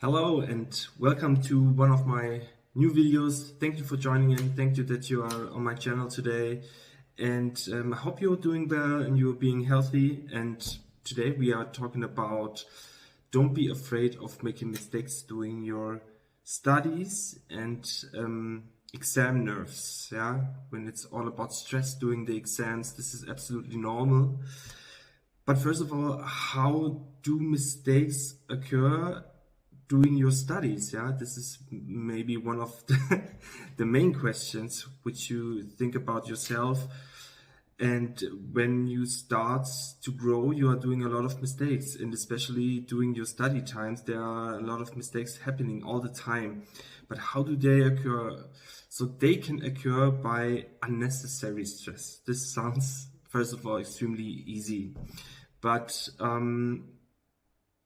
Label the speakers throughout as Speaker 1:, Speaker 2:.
Speaker 1: Hello and welcome to one of my new videos. Thank you for joining in. Thank you that you are on my channel today. And I hope you're doing well and you're being healthy. And today we are talking about don't be afraid of making mistakes doing your studies and exam nerves. Yeah, when it's all about stress doing the exams, this is absolutely normal. But first of all, how do mistakes occur doing your studies? Yeah, this is maybe one of the main questions which you think about yourself. And when you start to grow, you are doing a lot of mistakes, and especially during your study times, there are a lot of mistakes happening all the time. But how do they occur? So they can occur by unnecessary stress. This sounds, first of all, extremely easy, but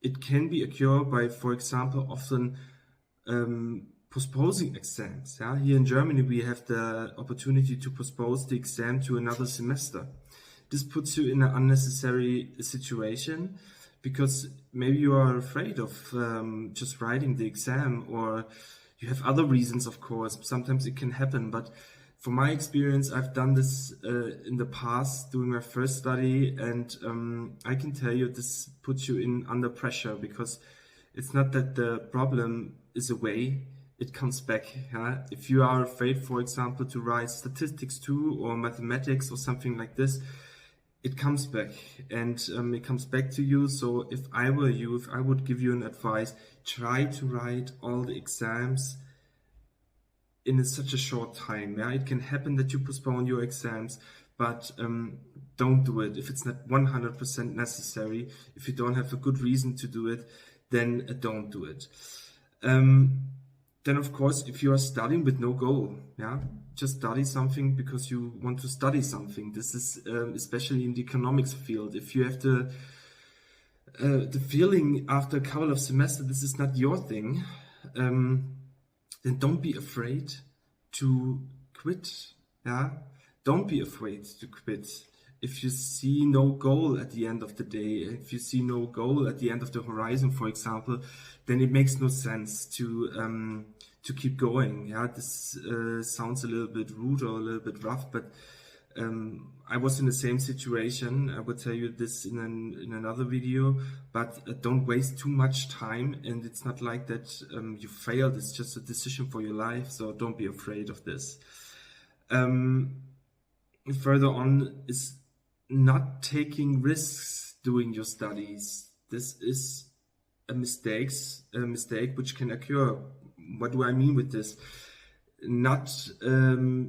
Speaker 1: it can be occurred by, for example, often postponing exams. Yeah? Here in Germany, we have the opportunity to postpone the exam to another semester. This puts you in an unnecessary situation because maybe you are afraid of just writing the exam, or you have other reasons, of course. Sometimes it can happen, but from my experience, I've done this in the past during my first study, and I can tell you this puts you in under pressure because it's not that the problem is away, it comes back. Yeah? If you are afraid, for example, to write statistics 2 or mathematics or something like this, it comes back, and it comes back to you. So if I were you, if I would give you an advice, try to write all the exams in such a short time. Yeah, it can happen that you postpone your exams, but don't do it if it's not 100% necessary. If you don't have a good reason to do it, then don't do it. Then of course, if you are studying with no goal, yeah, just study something because you want to study something. This is especially in the economics field. If you have the feeling after a couple of semesters this is not your thing, then don't be afraid to quit. Yeah, don't be afraid to quit. If you see no goal at the end of the day, if you see no goal at the end of the horizon, for example, then it makes no sense to keep going. Yeah, this sounds a little bit rude or a little bit rough, but I was in the same situation. I will tell you this in another video, but don't waste too much time. And it's not like that you failed. It's just a decision for your life. So don't be afraid of this. Further on is not taking risks doing your studies. This is a mistake which can occur. What do I mean with this? Not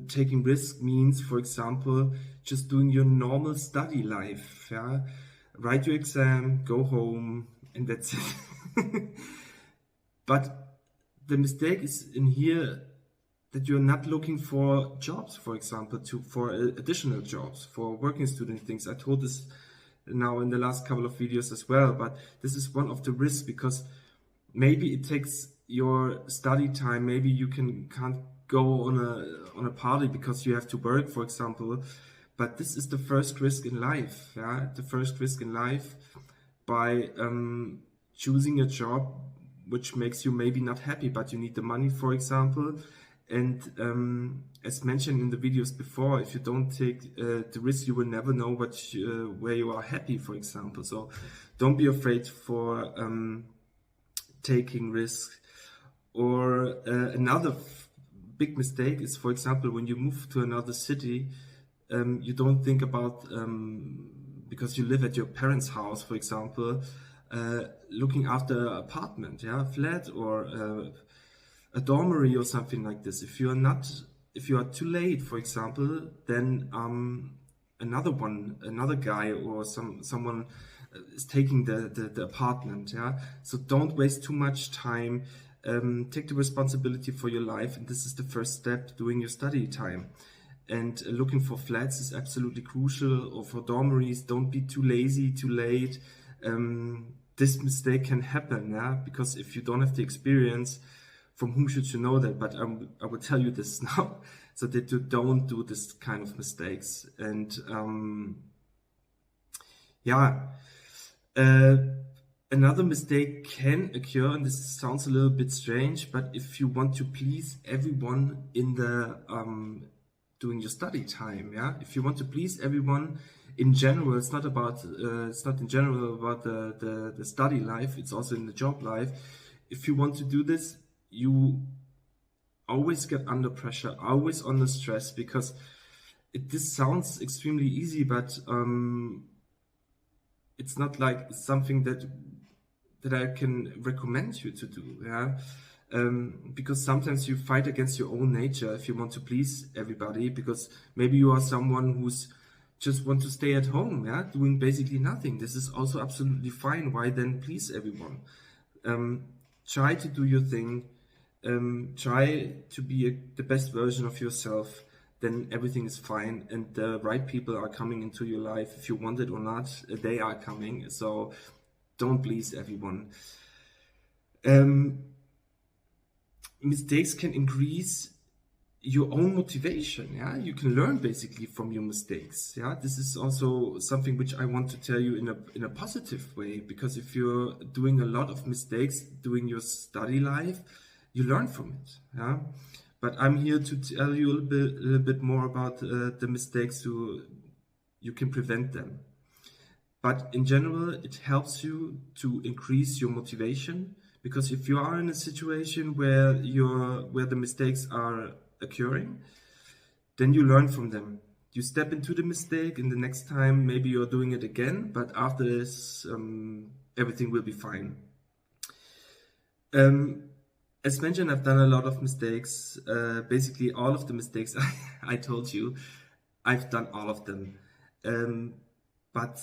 Speaker 1: taking risk means, for example, just doing your normal study life. Yeah? Write your exam, go home, and that's it. But the mistake is in here that you're not looking for jobs, for example, for additional jobs, for working student things. I told this now in the last couple of videos as well, but this is one of the risks because maybe it takes your study time. Maybe you can't go on a party because you have to work, for example. But this is the first risk in life. Yeah, the first risk in life by choosing a job which makes you maybe not happy, but you need the money, for example. And as mentioned in the videos before, if you don't take the risk, you will never know where you are happy, for example. So don't be afraid for taking risks. Or another big mistake is, for example, when you move to another city, you don't think about, because you live at your parents' house, for example, looking after an apartment, yeah, flat, or a dormitory or something like this. If you are too late, for example, then another guy or someone is taking the apartment. Yeah, so don't waste too much time. Take the responsibility for your life, and this is the first step during your study time. And looking for flats is absolutely crucial, or for dormitories. Don't be too lazy, too late. This mistake can happen, yeah, because if you don't have the experience, from whom should you know that? But I will tell you this now, so that you don't do this kind of mistakes. And yeah. Another mistake can occur, and this sounds a little bit strange, but if you want to please everyone in the during your study time, yeah, if you want to please everyone in general, it's not in general about the study life, it's also in the job life. If you want to do this, you always get under pressure, always under stress, because this sounds extremely easy, but it's not like it's something that I can recommend you to do, yeah. Because sometimes you fight against your own nature if you want to please everybody, because maybe you are someone who's just want to stay at home, yeah, doing basically nothing. This is also absolutely fine. Why then please everyone? Try to do your thing. Try to be the best version of yourself. Then everything is fine, and the right people are coming into your life. If you want it or not, they are coming. So don't please everyone. Mistakes can increase your own motivation. Yeah, you can learn basically from your mistakes. Yeah, this is also something which I want to tell you in a positive way, because if you're doing a lot of mistakes during your study life, you learn from it. Yeah, but I'm here to tell you a little bit more about the mistakes, so you can prevent them. But in general, it helps you to increase your motivation, because if you are in a situation where the mistakes are occurring, then you learn from them. You step into the mistake, and the next time maybe you're doing it again, but after this, everything will be fine. As mentioned, I've done a lot of mistakes. Basically, all of the mistakes I told you, I've done all of them. But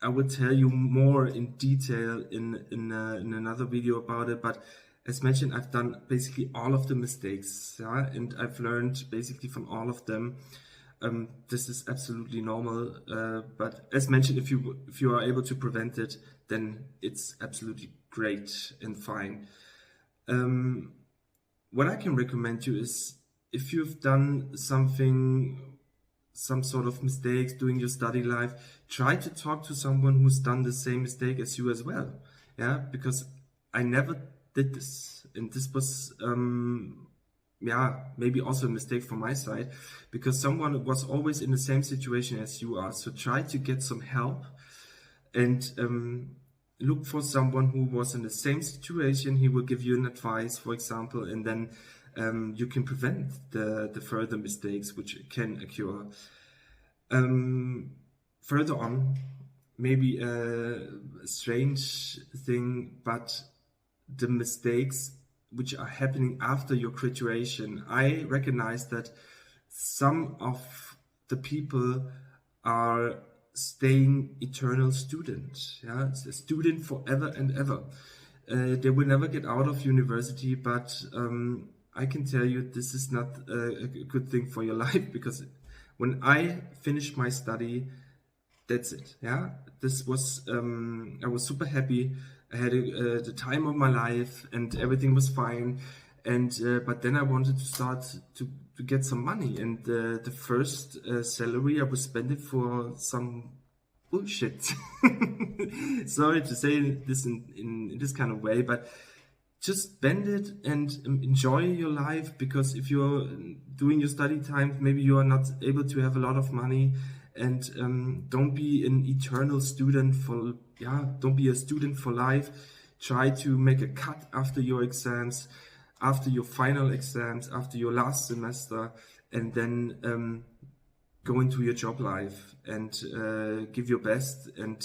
Speaker 1: I will tell you more in detail in another video about it. But as mentioned, I've done basically all of the mistakes, yeah? And I've learned basically from all of them. This is absolutely normal. But as mentioned, if you are able to prevent it, then it's absolutely great and fine. What I can recommend you is, if you've done some sort of mistakes during your study life, try to talk to someone who's done the same mistake as you as well. Yeah, because I never did this, and this was maybe also a mistake from my side, because someone was always in the same situation as you are. So try to get some help, and look for someone who was in the same situation. He will give you an advice, for example, and then you can prevent the further mistakes which can occur. Further on, maybe a strange thing, but the mistakes which are happening after your graduation. I recognize that some of the people are staying eternal students, yeah, it's a student forever and ever. They will never get out of university, but I can tell you this is not a good thing for your life, because when I finished my study, that's it. Yeah, this was I was super happy. I had the time of my life, and everything was fine. And but then I wanted to start to get some money, and the first salary I would spend it for some bullshit. Sorry to say this in this kind of way, but just spend it and enjoy your life, because if you're doing your study time, maybe you are not able to have a lot of money, and don't be an eternal student don't be a student for life. Try to make a cut after your exams, after your final exams, after your last semester, and then go into your job life and give your best, and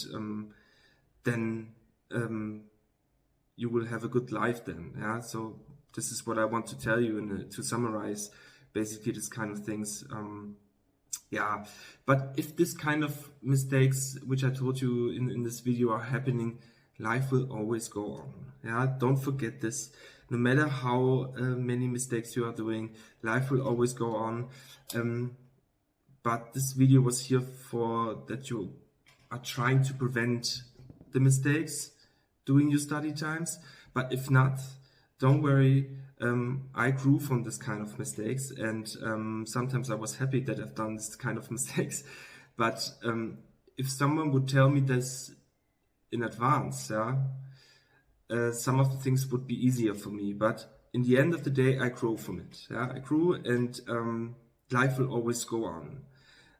Speaker 1: then you will have a good life then. Yeah, so this is what I want to tell you, and to summarize basically this kind of things. Yeah, but if this kind of mistakes which I told you in this video are happening, life will always go on. Yeah, don't forget this. No matter how many mistakes you are doing, life will always go on. But this video was here for that you are trying to prevent the mistakes during your study times. But if not, don't worry. I grew from this kind of mistakes, and sometimes I was happy that I've done this kind of mistakes. But if someone would tell me this in advance, yeah, some of the things would be easier for me. But in the end of the day, I grow from it. Yeah, I grew, and life will always go on.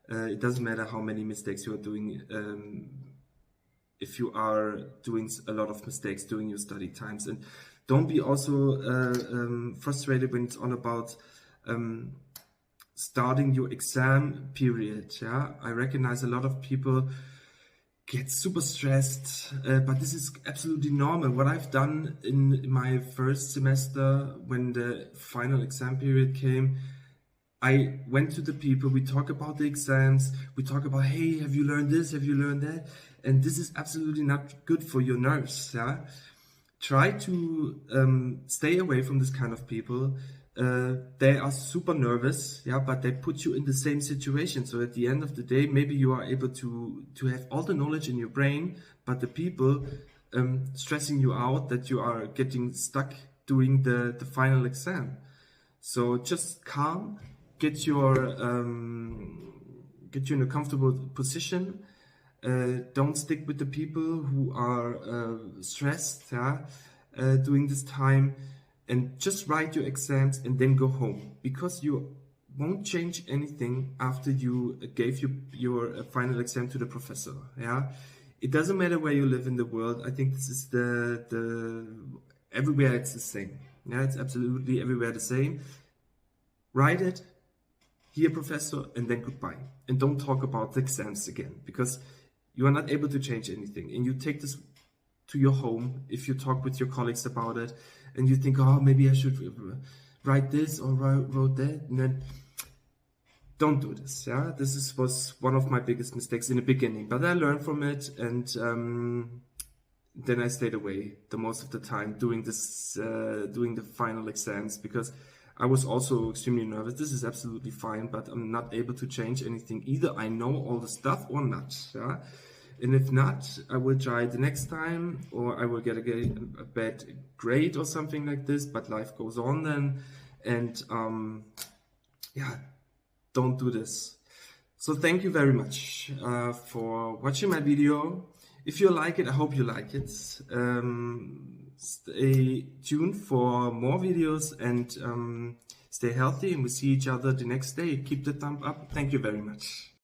Speaker 1: It doesn't matter how many mistakes you are doing. If you are doing a lot of mistakes during your study times, and don't be also frustrated when it's all about starting your exam period. Yeah, I recognize a lot of people get super stressed, but this is absolutely normal. What I've done in my first semester, when the final exam period came, I went to the people, we talk about the exams, we talk about, hey, have you learned this, have you learned that? And this is absolutely not good for your nerves, yeah? Try to stay away from this kind of people. They are super nervous, yeah, but they put you in the same situation. So at the end of the day, maybe you are able to have all the knowledge in your brain, but the people stressing you out that you are getting stuck doing the final exam. So just calm, get you in a comfortable position. Don't stick with the people who are stressed, yeah, during this time, and just write your exams and then go home, because you won't change anything after you gave your final exam to the professor. Yeah, it doesn't matter where you live in the world. I think this is the everywhere it's the same. Yeah, it's absolutely everywhere the same. Write it, hear professor, and then goodbye. And don't talk about the exams again, because you are not able to change anything. And you take this to your home if you talk with your colleagues about it, and you think, oh, maybe I should write this or wrote that, and then don't do this. Yeah, was one of my biggest mistakes in the beginning, but I learned from it, and then I stayed away the most of the time doing the final exams, because I was also extremely nervous. This is absolutely fine, but I'm not able to change anything. Either I know all the stuff or not. Yeah? And if not, I will try the next time, or I will get a bad grade or something like this, but life goes on then. And yeah, don't do this. So thank you very much for watching my video. If you like it, I hope you like it. Stay tuned for more videos, and stay healthy, and we'll see each other the next day. Keep the thumb up. Thank you very much.